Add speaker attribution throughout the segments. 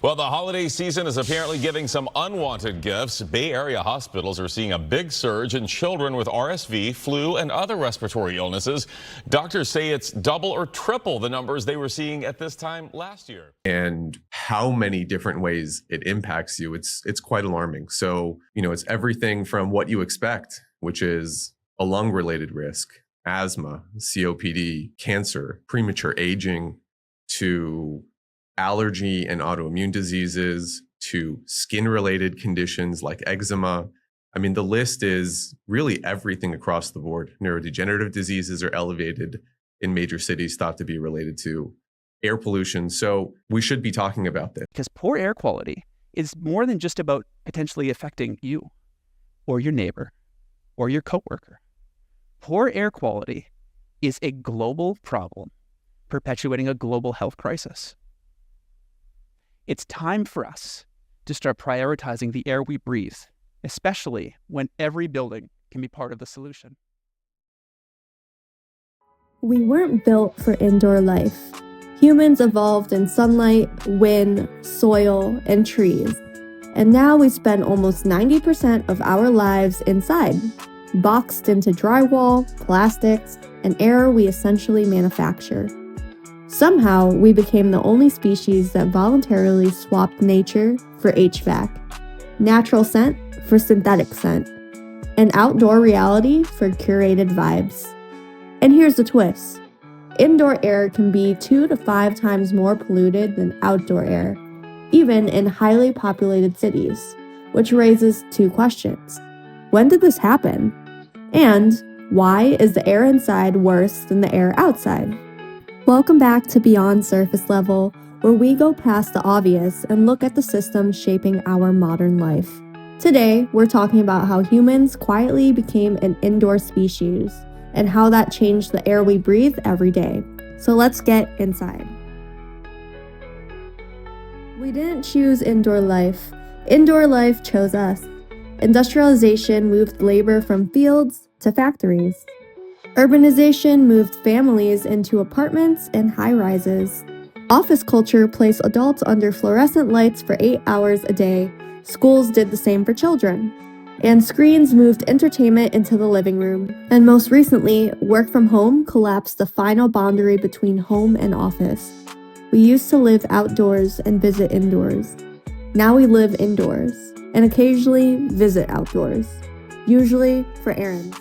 Speaker 1: Well, the holiday season is apparently giving some unwanted gifts. Bay Area hospitals are seeing a big surge in children with RSV, flu, and other respiratory illnesses. Doctors say it's double or triple the numbers they were seeing at this time last year.
Speaker 2: And how many different ways it impacts you, it's quite alarming. So, it's everything from what you expect, which is a lung-related risk, asthma, COPD, cancer, premature aging, to allergy and autoimmune diseases, to skin-related conditions like eczema. I mean, the list is really everything across the board. Neurodegenerative diseases are elevated in major cities, thought to be related to air pollution. So we should be talking about this.
Speaker 3: Because poor air quality is more than just about potentially affecting you or your neighbor or your coworker. Poor air quality is a global problem, perpetuating a global health crisis. It's time for us to start prioritizing the air we breathe, especially when every building can be part of the solution.
Speaker 4: We weren't built for indoor life. Humans evolved in sunlight, wind, soil, and trees. And now we spend almost 90% of our lives inside, boxed into drywall, plastics, and air we essentially manufacture. Somehow, we became the only species that voluntarily swapped nature for HVAC, natural scent for synthetic scent, and outdoor reality for curated vibes. And here's the twist. Indoor air can be 2 to 5 times more polluted than outdoor air, even in highly populated cities, which raises 2 questions. When did this happen? And why is the air inside worse than the air outside? Welcome back to Beyond Surface Level, where we go past the obvious and look at the systems shaping our modern life. Today, we're talking about how humans quietly became an indoor species and how that changed the air we breathe every day. So let's get inside. We didn't choose indoor life. Indoor life chose us. Industrialization moved labor from fields to factories. Urbanization moved families into apartments and high-rises. Office culture placed adults under fluorescent lights for 8 hours a day. Schools did the same for children. And screens moved entertainment into the living room. And most recently, work from home collapsed the final boundary between home and office. We used to live outdoors and visit indoors. Now we live indoors and occasionally visit outdoors, usually for errands.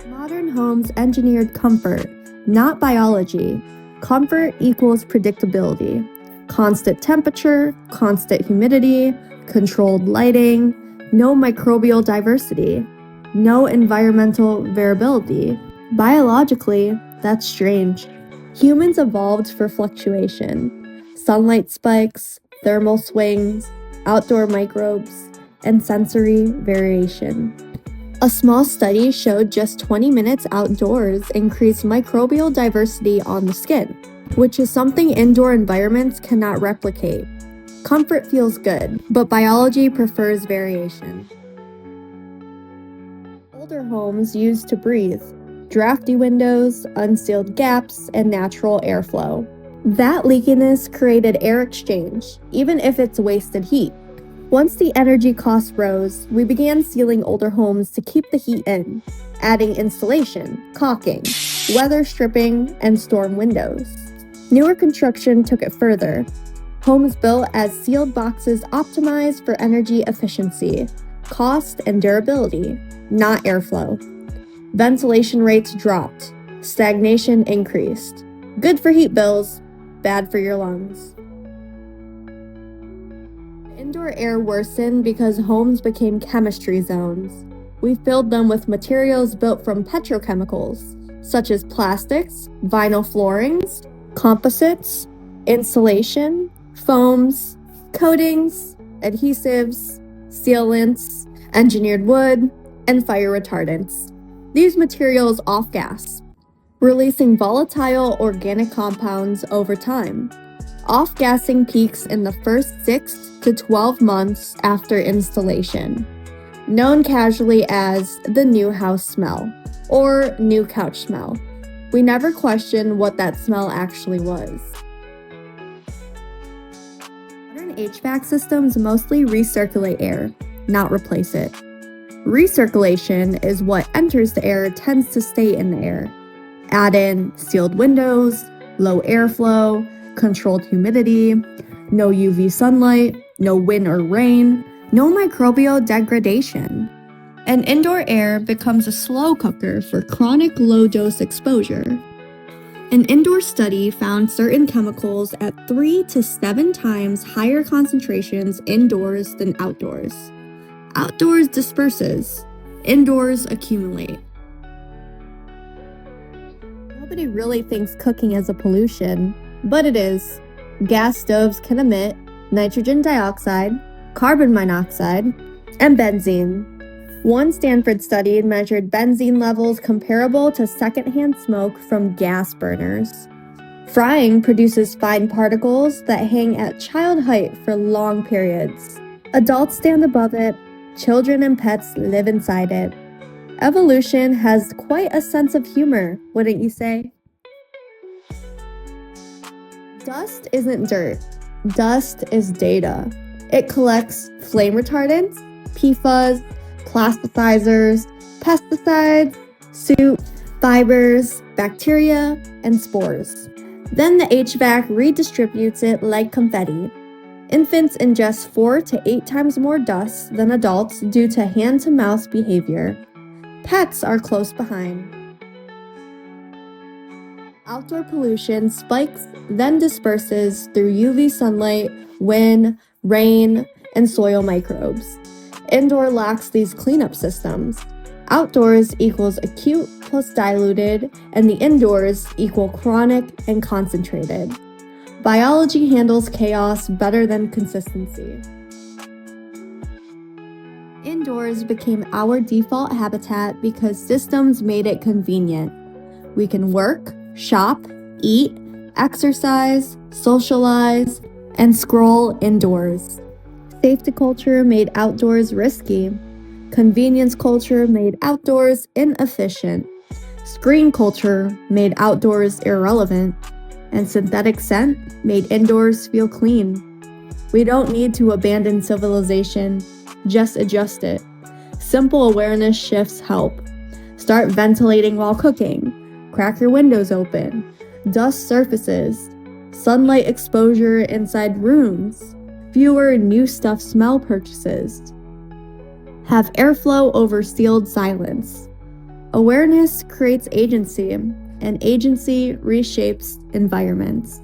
Speaker 4: Modern homes engineered comfort, not biology. Comfort equals predictability. Constant temperature, constant humidity, controlled lighting, no microbial diversity, no environmental variability. Biologically, that's strange. Humans evolved for fluctuation, sunlight spikes, thermal swings, outdoor microbes, and sensory variation. A small study showed just 20 minutes outdoors increased microbial diversity on the skin, which is something indoor environments cannot replicate. Comfort feels good, but biology prefers variation. Older homes used to breathe, drafty windows, unsealed gaps, and natural airflow. That leakiness created air exchange, even if it's wasted heat. Once the energy costs rose, we began sealing older homes to keep the heat in, adding insulation, caulking, weather stripping, and storm windows. Newer construction took it further. Homes built as sealed boxes optimized for energy efficiency, cost, and durability, not airflow. Ventilation rates dropped. Stagnation increased. Good for heat bills, bad for your lungs. Indoor air worsened because homes became chemistry zones. We filled them with materials built from petrochemicals, such as plastics, vinyl floorings, composites, insulation, foams, coatings, adhesives, sealants, engineered wood, and fire retardants. These materials off-gas, releasing volatile organic compounds over time. Off-gassing peaks in the first 6 to 12 months after installation, known casually as the new house smell or new couch smell. We never questioned what that smell actually was. Modern HVAC systems mostly recirculate air, not replace it. Recirculation is what enters the air tends to stay in the air. Add in sealed windows, low airflow, controlled humidity, no UV sunlight, no wind or rain, no microbial degradation. And indoor air becomes a slow cooker for chronic low-dose exposure. An indoor study found certain chemicals at 3 to 7 times higher concentrations indoors than outdoors. Outdoors disperses, indoors accumulate. Nobody really thinks cooking is a pollution, but it is. Gas stoves can emit nitrogen dioxide, carbon monoxide, and benzene. One Stanford study measured benzene levels comparable to secondhand smoke from gas burners. Frying produces fine particles that hang at child height for long periods. Adults stand above it, children and pets live inside it. Evolution has quite a sense of humor, wouldn't you say? Dust isn't dirt. Dust is data. It collects flame retardants, PFAS, plasticizers, pesticides, soot, fibers, bacteria, and spores. Then the HVAC redistributes it like confetti. Infants ingest 4 to 8 times more dust than adults due to hand-to-mouth behavior. Pets are close behind. Outdoor pollution spikes, then disperses through UV sunlight, wind, rain, and soil microbes. Indoor lacks these cleanup systems. Outdoors equals acute plus diluted, and the indoors equal chronic and concentrated. Biology handles chaos better than consistency. Indoors became our default habitat because systems made it convenient. We can work, shop, eat, exercise, socialize, and scroll indoors. Safety culture made outdoors risky. Convenience culture made outdoors inefficient. Screen culture made outdoors irrelevant. And synthetic scent made indoors feel clean. We don't need to abandon civilization, just adjust it. Simple awareness shifts help. Start ventilating while cooking. Crack your windows open. Dust surfaces. Sunlight exposure inside rooms. Fewer new stuff smell purchases. Have airflow over sealed silence. Awareness creates agency, and agency reshapes environments.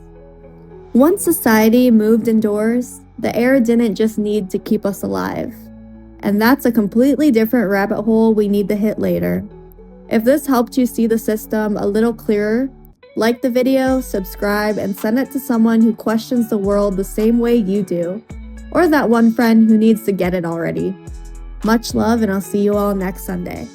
Speaker 4: Once society moved indoors, the air didn't just need to keep us alive. And that's a completely different rabbit hole we need to hit later. If this helped you see the system a little clearer, like the video, subscribe, and send it to someone who questions the world the same way you do, or that one friend who needs to get it already. Much love, and I'll see you all next Sunday.